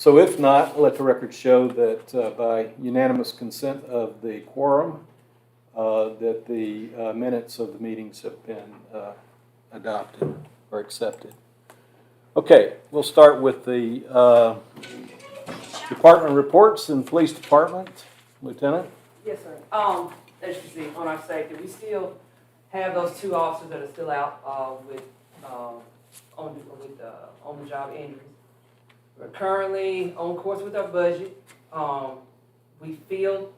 So if not, let the record show that by unanimous consent of the quorum, that the minutes of the meetings have been adopted or accepted. Okay, we'll start with the department reports and police department. Lieutenant? Yes, sir. As you can see on our safety, we still have those two officers that are still out on the job injuries. We're currently on course with our budget. We filled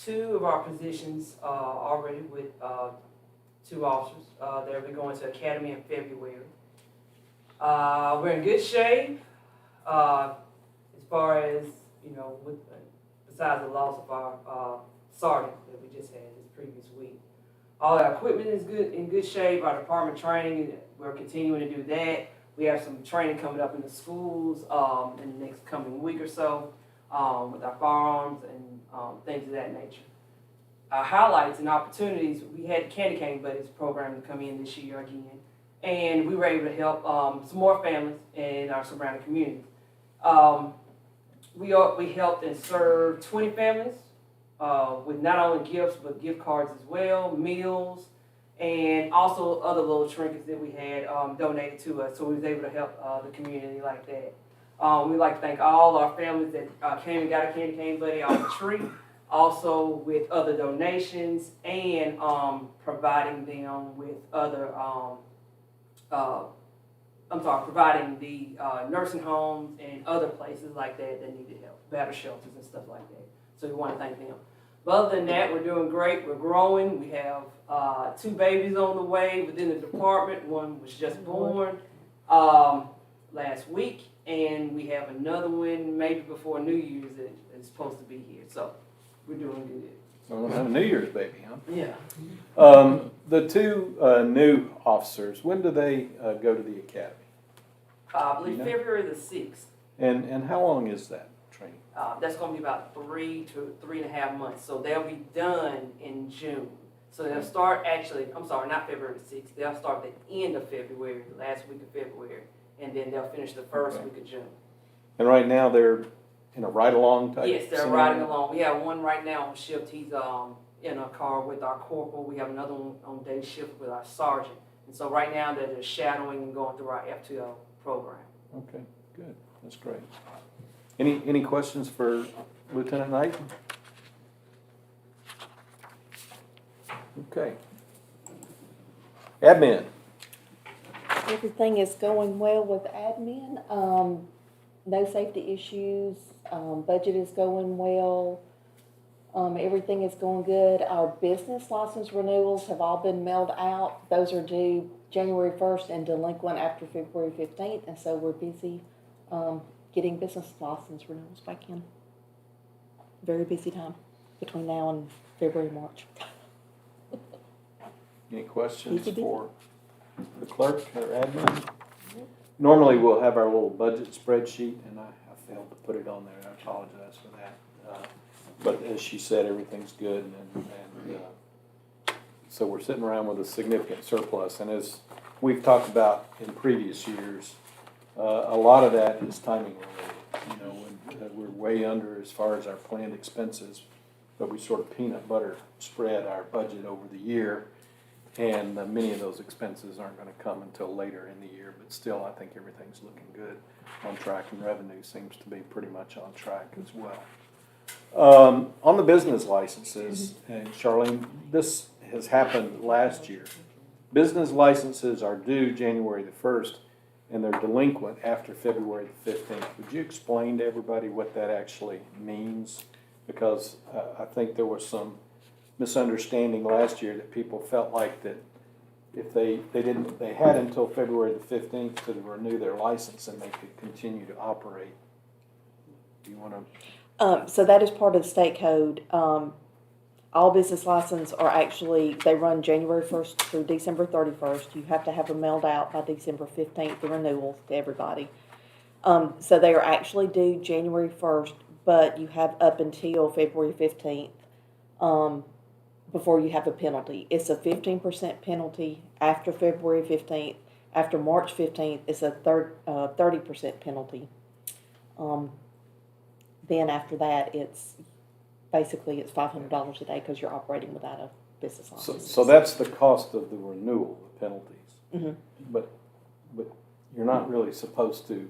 two of our positions already with two officers. They'll be going to academy in February. We're in good shape as far as, besides the loss of our sergeant that we just had this previous week. All our equipment is in good shape. Our department training, we're continuing to do that. We have some training coming up in the schools in the next coming week or so with our firearms and things of that nature. Our highlights and opportunities, we had the Candy Cane Buddies program to come in this year again, and we were able to help some more families in our surrounding communities. We helped and served 20 families with not only gifts, but gift cards as well, meals, and also other little trinkets that we had donated to us. So we was able to help the community like that. We'd like to thank all our families that came and got a Candy Cane Buddy off the tree, also with other donations and providing them with other, providing the nursing homes and other places like that that needed help, battle shelters and stuff like that. So we want to thank them. But other than that, we're doing great. We're growing. We have 2 babies on the way within the department. One was just born last week, and we have another one maybe before New Year's that is supposed to be here. So we're doing good. So we'll have a New Year's baby, huh? Yeah. The 2 new officers, when do they go to the academy? I believe February the 6th. And how long is that training? That's going to be about 3 to 3.5 months. So they'll be done in June. So they'll start not February the 6th. They'll start the end of February, the last week of February, and then they'll finish the first week of June. And right now they're in a ride-along type? Yes, they're scenario? riding along. We have one right now on shift. He's in a car with our corporal. We have another one on day shift with our sergeant. And so right now they're just shadowing and going through our F2L program. Okay, good. That's great. Any questions for Lieutenant Knight? Okay. Admin. Everything is going well with admin. No safety issues. Budget is going well. Everything is going good. Our business license renewals have all been mailed out. Those are due January 1st and delinquent after February 15th. And so we're busy getting business license renewals back in. Very busy time between now and February, March. Any questions Busy. for the clerk or admin? Normally we'll have our little budget spreadsheet, and I failed to put it on there. I apologize for that. But as she said, everything's good, and so we're sitting around with a significant surplus. And as we've talked about in previous years, a lot of that is timing related. We're way under as far as our planned expenses, but we sort of peanut butter spread our budget over the year. And many of those expenses aren't going to come until later in the year, but still, I think everything's looking good on track, and revenue seems to be pretty much on track as well. On the business licenses, and Charlene, this has happened last year. Business licenses are due January the 1st, and they're delinquent after February the 15th. Would you explain to everybody what that actually means? Because I think there was some misunderstanding last year that people felt like that if they had until February the 15th to renew their license and they could continue to operate. Do you want to? So that is part of the state code. All business licenses are they run January 1st through December 31st. You have to have them mailed out by December 15th, the renewals to everybody. So they are actually due January 1st, but you have up until February 15th before you have a penalty. It's a 15% penalty after February 15th. After March 15th, it's a 30% penalty. then after that, it's $500 a day because you're operating without a business license. So that's the cost of the renewal, the penalties. Mhm. But you're not really supposed to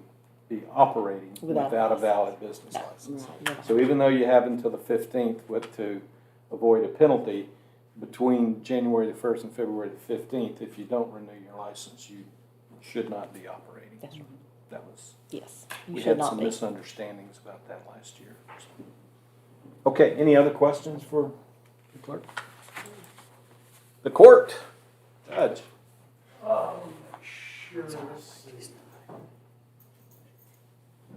be operating Without without a a valid business No, license. no, no. So even though you have until the 15th to avoid a penalty, between January the 1st and February the 15th, if you don't renew your license, you should not be operating. That's right. That was, Yes, you we should had not some be. misunderstandings about that last year. Okay, any other questions for the clerk? The court, Judge. Sure, let's see.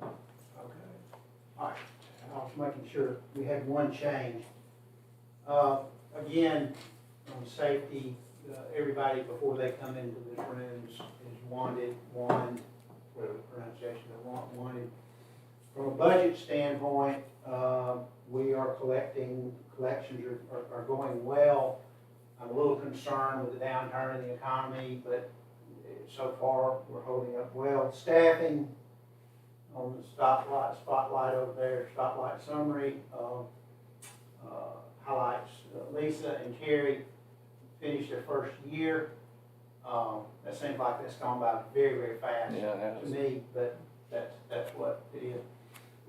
Okay. All right, I was making sure we had one change. Again, on safety, everybody before they come into this room is wanted, whatever the pronunciation they wanted. From a budget standpoint, we are collections are going well. I'm a little concerned with the downturn in the economy, but so far, we're holding up well. Staffing on the spotlight over there, spotlight summary, highlights Lisa and Terry finished their first year. That seems like that's gone by very, very fast Yeah, it has. to me, but that's what it is.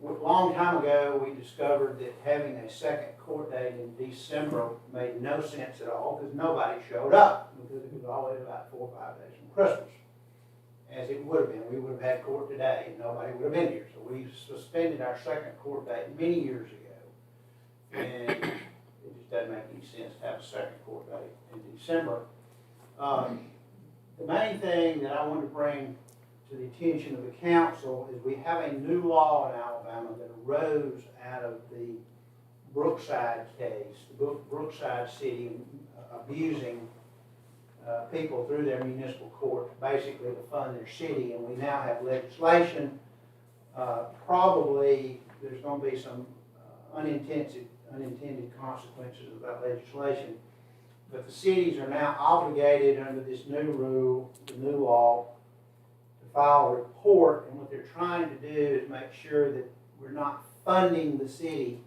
A long time ago, we discovered that having a second court date in December made no sense at all because nobody showed up because it was always about 4 or 5 days from Christmas. As it would have been, we would have had court today and nobody would have been here. So we suspended our second court date many years ago. And it just doesn't make any sense to have a second court date in December. The main thing that I want to bring to the attention of the council is we have a new law in Alabama that arose out of the Brookside case, the Brookside city abusing people through their municipal court, basically to fund their city, and we now have legislation. Probably there's going to be some unintended consequences of that legislation, but the cities are now obligated under this new rule, the new law, to file a report, and what they're trying to do is make sure that we're not funding the city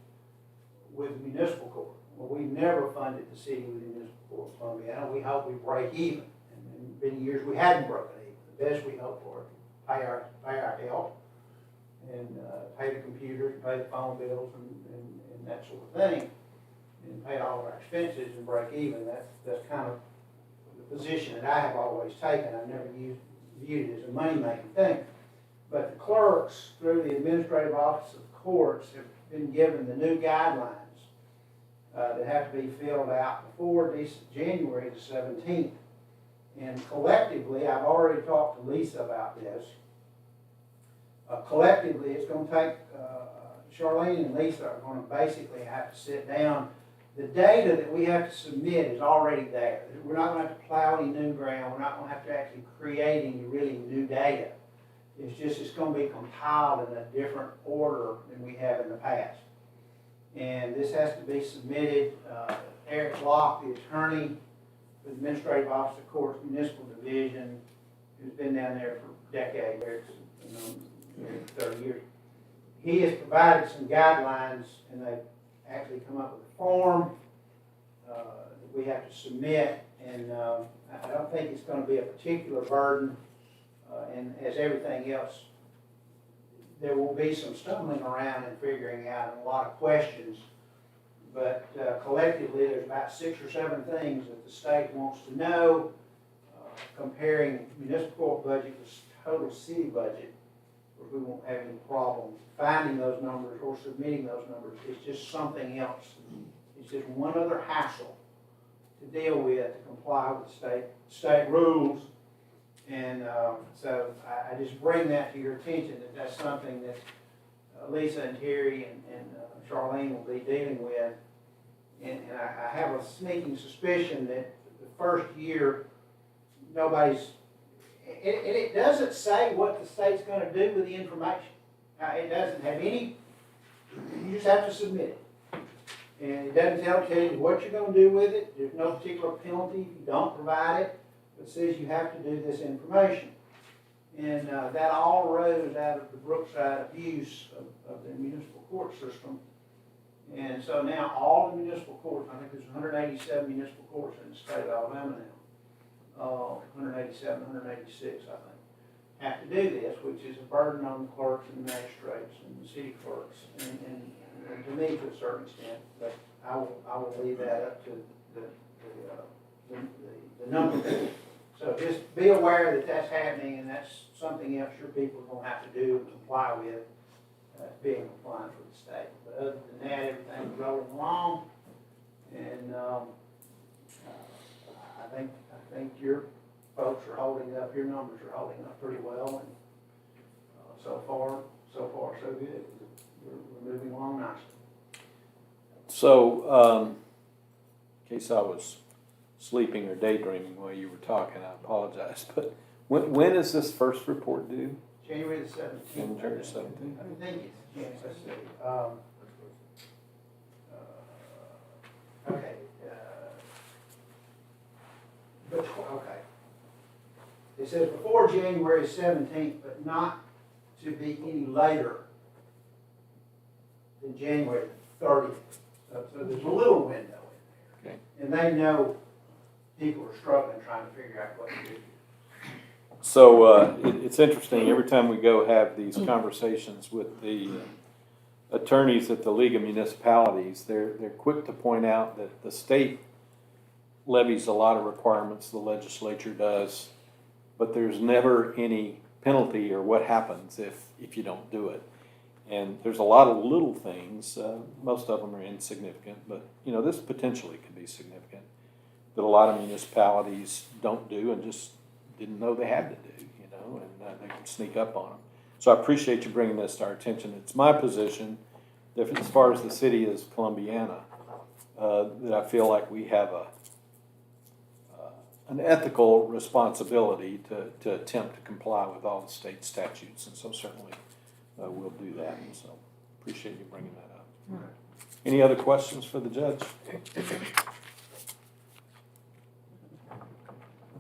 with municipal court. Well, we've never funded the city with municipal court funding. We hope we break even. And in many years we hadn't broken even. The best we hope for is pay our help and pay the computers, pay the phone bills and that sort of thing, and pay all of our expenses and break even. That's kind of the position that I have always taken. I've never viewed it as a money-making thing. But the clerks, through the Administrative Office of Courts, have been given the new guidelines that have to be filled out before January the 17th. And collectively, I've already talked to Lisa about this. Collectively, it's going to take, Charlene and Lisa are going to basically have to sit down. The data that we have to submit is already there. We're not going to have to plow any new ground. We're not going to have to actually create any really new data. It's going to be compiled in a different order than we have in the past. And this has to be submitted. Eric Locke, the attorney for the Administrative Office of Courts Municipal Division, who's been down there for decades, 30 years, he has provided some guidelines, and they've actually come up with a form that we have to submit. And I don't think it's going to be a particular burden. And as everything else, there will be some stumbling around and figuring out and a lot of questions. But collectively, there's about 6 or 7 things that the state wants to know, comparing municipal court budget with total city budget, where we won't have any problem finding those numbers or submitting those numbers. It's just something else. It's just one other hassle to deal with to comply with state rules. And so I just bring that to your attention that that's something that Lisa and Terry and Charlene will be dealing with. And I have a sneaking suspicion that the first year, it doesn't say what the state's going to do with the information. It doesn't have any, you just have to submit it. And it doesn't tell you what you're going to do with it. There's no particular penalty if you don't provide it. It says you have to do this information. And that all arose out of the Brookside abuse of the municipal court court system. And so now all the municipal courts, I think there's 187 municipal courts in the state of Alabama now. 187, 186, I think, have to do this, which is a burden on the clerks and the magistrates and the city clerks, and to me to a certain extent, but I will leave that up to the number. So just be aware that that's happening, and that's something else your people are gonna have to do and comply with, being in compliance with the state. But other than that, everything's rolling along, and, I think your folks are holding up, your numbers are holding up pretty well, and, so far, so good. We're moving along nicely. So, in case I was sleeping or daydreaming while you were talking, I apologize, but when is this first report due? January the 17th. January 17th. I think it's, yes, let's see. Okay. Okay. It says before January 17th, but not to be any later than January 30th. So there's a little window in there. Okay. And they know people are struggling trying to figure out what to do. So it's interesting, every time we go have these conversations with the attorneys at the League of Municipalities, they're quick to point out that the state levies a lot of requirements, the legislature does, but there's never any penalty or what happens if you don't do it. And there's a lot of little things, most of them are insignificant, but you know, this potentially could be significant, that a lot of municipalities don't do and just didn't know they had to do, you know, and they can sneak up on them. So I appreciate you bringing this to our attention. It's my position that as far as the city is Columbiana, that I feel like we have an ethical responsibility to attempt to comply with all the state statutes, and so certainly we'll do that. And so appreciate you bringing that up. Any other questions for the judge?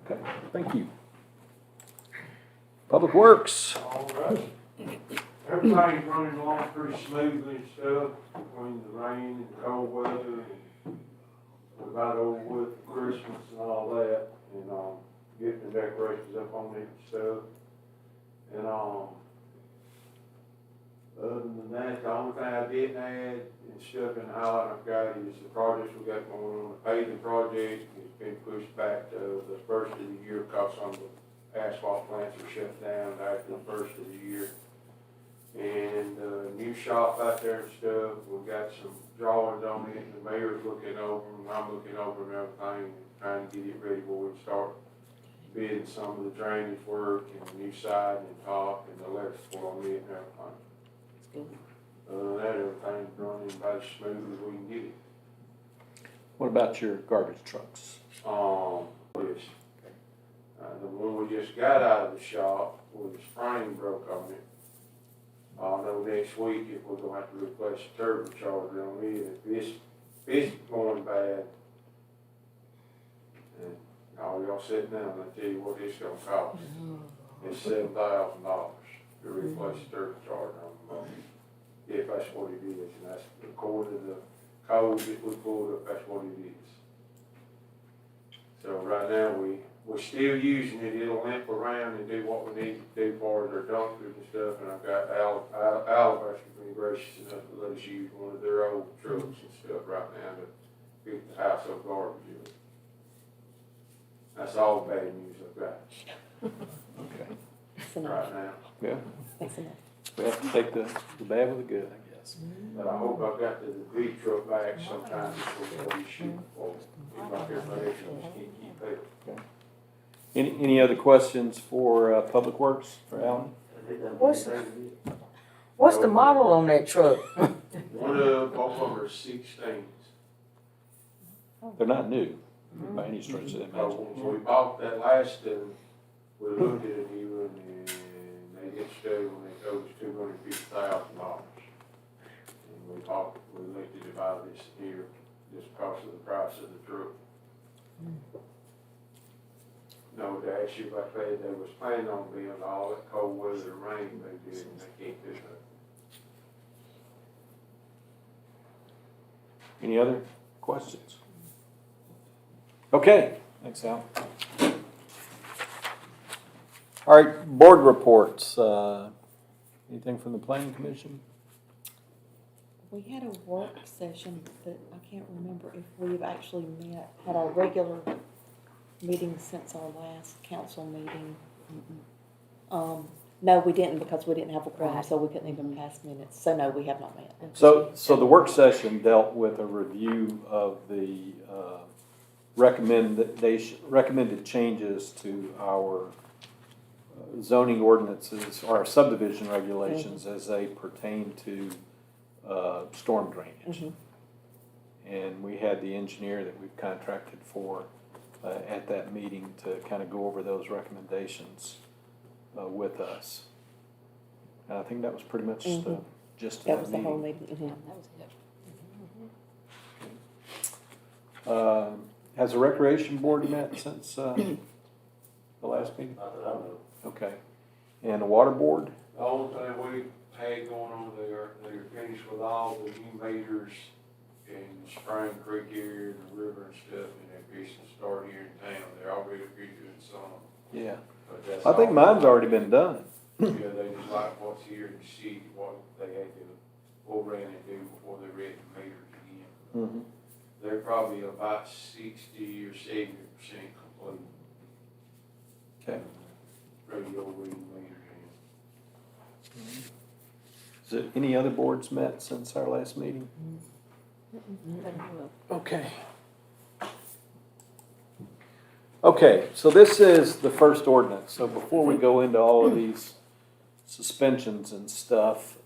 Okay, thank you. Public Works. All right. Everything's running along pretty smoothly and stuff between the rain and the cold weather. We're about over with Christmas and all that, and getting the decorations up on it and stuff. And other than that, the only thing I didn't add and stuff in the highlight I've got is the projects we got going on. The paving project has been pushed back to the first of the year because some of the asphalt plants are shut down after the first of the year. And new shop out there and stuff, we've got some drawings on it, and the mayor's looking over them, and I'm looking over them, everything, and trying to get it ready before we start bidding some of the drainage work and the new siding and top and the electrical on it and everything. Other than that, everything's running about as smooth as we can get it. What about your garbage trucks? Yes. The one we just got out of the shop, where the spring broke on it. I'll know next week if we're gonna have to replace the turbocharger on it. If it's going bad, and all y'all sit down and I tell you what it's gonna cost. It's $7,000 to replace the turbocharger on the motor. If that's what it is, and that's according to the code that we pulled up, that's what it is. So right now, we're still using it. It'll limp around and do what we need to do for our dumpsters and stuff, and I've got Alabaster's been gracious enough to let us use one of their old trucks and stuff right now to pick the household garbage up. That's all the bad news I've got Okay. That's enough. right now. Yeah, That's enough. we have to take the bad with the good, I guess. But I hope I've got the big truck back sometime before we shoot for it. If I hear from extras, keep it. Any other questions for Public Works, for Alan? What's the model on that truck? Both of them are 16s. They're not new, by any stretch of the So imagination. when we bought that last one, we looked at a new one and they get stuck when they told us $250,000. And we elected to buy this here just because of the price of the truck. No, they actually, like they was planning on being all that cold weather and rain they did, and they can't do Any other questions? Okay, thanks, Al. All right, board reports. Anything from the planning commission? We had a work session, but I can't remember if we've actually had our regular meeting since our last council meeting. No, we didn't because we didn't have a quorum, so we couldn't even pass minutes. So no, we have not met. So the work session dealt with a review of the recommended changes to our zoning ordinances, or our subdivision regulations as they pertain to storm drainage. And we had the engineer that we've contracted for at that meeting to kind of go over those recommendations with us. And I think that was pretty much the gist of That that was the whole meeting. meeting. That was it. Has the recreation board met since the last meeting? Not that I know. Okay. And the water board? The only thing we had going on there, they're finished with all the new meters in Spring Creek area and the river and stuff, and they're fixing to start here in town. They're already doing some, Yeah. but that's I think all. mine's already been done. Yeah, they just like what's here in the city, what they had to go around and do before they read the meters again. Mm-hmm. They're probably about 60 or 70% complete. Okay. Radio reading meters in. Is it any other boards met since our last meeting? Okay. Okay, so this is the first ordinance. So before we go into all of these suspensions and stuff,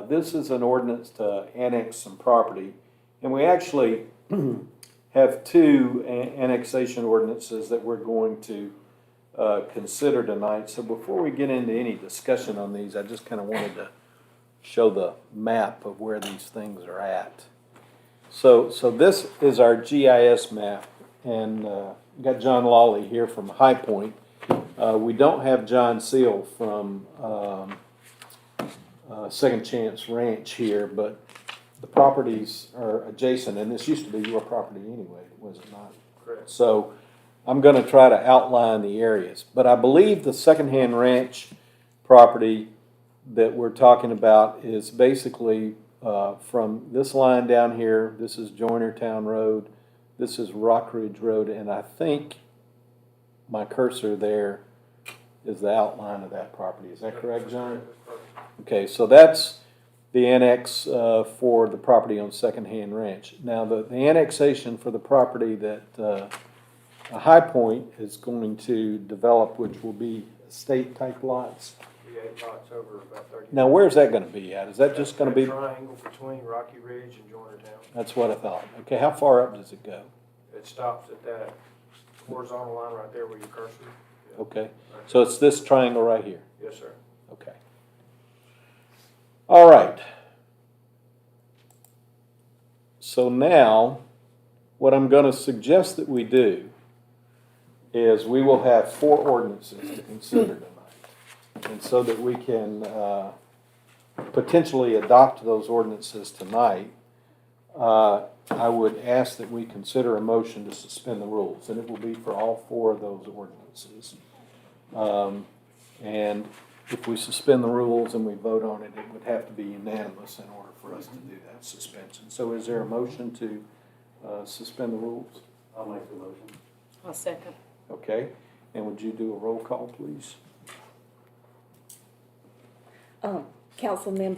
this is an ordinance to annex some property. And we actually have two annexation ordinances that we're going to consider tonight. So before we get into any discussion on these, I just kind of wanted to show the map of where these things are at. So this is our GIS map, and we got John Lawley here from High Point. We don't have John Seal from Second Chance Ranch here, but the properties are adjacent, and this used to be your property anyway, was it not? Correct. So I'm going to try to outline the areas, but I believe the secondhand ranch property that we're talking about is basically from this line down here. This is Joinertown Road, this is Rock Ridge Road, and I think my cursor there is the outline of that property. Is that correct, John? Okay, so that's the annex for the property on Secondhand Ranch. Now, the annexation for the property that High Point is going to develop, which will be estate-type lots. The 8 lots over about 30. Now, where's that going to be at? Is that just going to be? Triangle between Rocky Ridge and Joinertown. That's what I thought. Okay, how far up does it go? It stops at that horizontal line right there where your cursor. Yeah. Okay, so it's this triangle right here. Yes, sir. Okay. All right. So now, what I'm going to suggest that we do is we will have 4 ordinances to consider tonight. And so that we can potentially adopt those ordinances tonight, I would ask that we consider a motion to suspend the rules, and it will be for all 4 of those ordinances. And if we suspend the rules and we vote on it, it would have to be unanimous in order for us to do that suspension. So is there a motion to suspend the rules? I'll make the motion. I'll second. Okay, and would you do a roll call, please? Councilmember